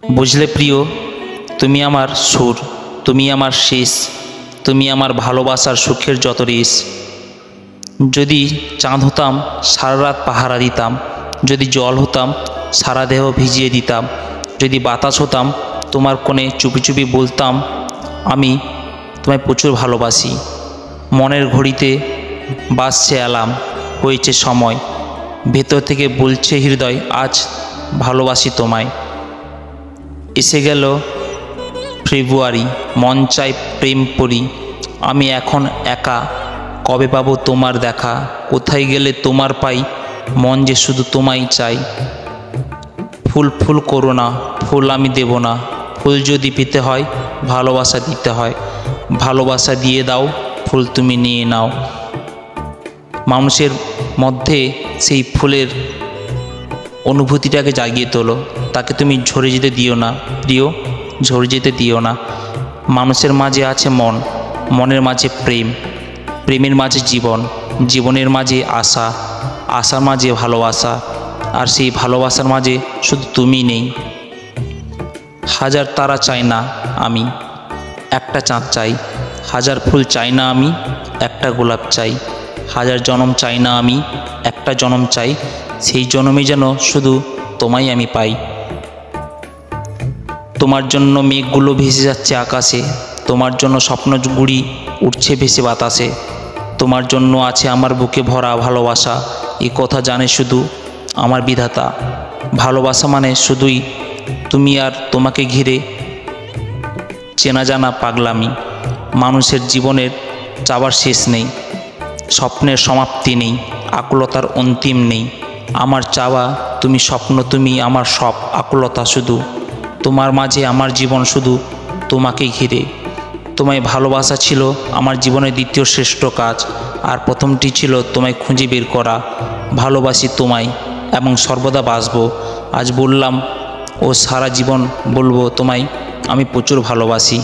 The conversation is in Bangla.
বুঝলে প্রিয়, তুমি আমার সুর, তুমি আমার শেষ, তুমি আমার ভালোবাসার সুখের যত রেশ। যদি চাঁদ হতাম সারা রাত পাহারা দিতাম, যদি জল হতাম সারা দেহ ভিজিয়ে দিতাম, যদি বাতাস হতাম তোমার কোণে চুপি চুপি বলতাম আমি তোমায় প্রচুর ভালোবাসি। মনের ঘড়িতে বাজছে অ্যালার্ম, হয়েছে সময়, ভেতর থেকে বলছে হৃদয় আজ ভালোবাসি তোমায়। এসে গেল ফেব্রুয়ারি, মন চাই প্রেম পড়ি, আমি এখন একা, কবে পাবো তোমার দেখা, কোথায় গেলে তোমার পাই, মন যে শুধু তোমায় চাই। ফুল ফুল করো না, ফুল আমি দেব না, ফুল যদি পেতে হয় ভালোবাসা দিতে হয়, ভালোবাসা দিয়ে দাও, ফুল তুমি নিয়ে নাও। মানুষের মধ্যে সেই ফুলের অনুভূতিটাকে জাগিয়ে তোলো, তাকে তুমি ঝরে যেতে দিও না প্রিয়, ঝরে যেতে দিও না। মানুষের মাঝে আছে মন, মনের মাঝে প্রেম, প্রেমের মাঝে জীবন, জীবনের মাঝে আশা, আশার মাঝে ভালোবাসা, আর সেই ভালোবাসার মাঝে শুধু তুমি নেই। হাজার তারা চাই না আমি, একটা চাঁদ চাই, হাজার ফুল চাই না আমি, একটা গোলাপ চাই, হাজার জনম চাই না আমি, একটা জনম চাই, সেই জনমে যেন শুধু তোমায় আমি পাই। তোমার জন্য মেঘগুলো ভেসে যাচ্ছে আকাশে, তোমার জন্য স্বপ্নগুড়ি উঠছে ভেসে বাতাসে, তোমার জন্য আছে আমার বুকে ভরা ভালোবাসা, এ কথা জানে শুধু আমার বিধাতা। ভালোবাসা মানে শুধুই তুমি আর তোমাকে ঘিরে চেনা জানা পাগলামি। মানুষের জীবনের চাওয়ার শেষ নেই, স্বপ্নের সমাপ্তি নেই, আকুলতার অন্তিম নেই। আমার চাওয়া তুমি, স্বপ্ন তুমি, আমার সব আকুলতা শুধু তোমার মাঝে, আমার জীবন শুধু তোমাকে ঘিরে। তোমায় ভালোবাসা ছিল আমার জীবনের দ্বিতীয় শ্রেষ্ঠ কাজ, আর প্রথমটি ছিল তোমায় খুঁজে বের করা। ভালোবাসি তোমায় এবং সর্বদা বাসবো। আজ বললাম ও সারা জীবন বলবো তোমায় আমি প্রচুর ভালোবাসি।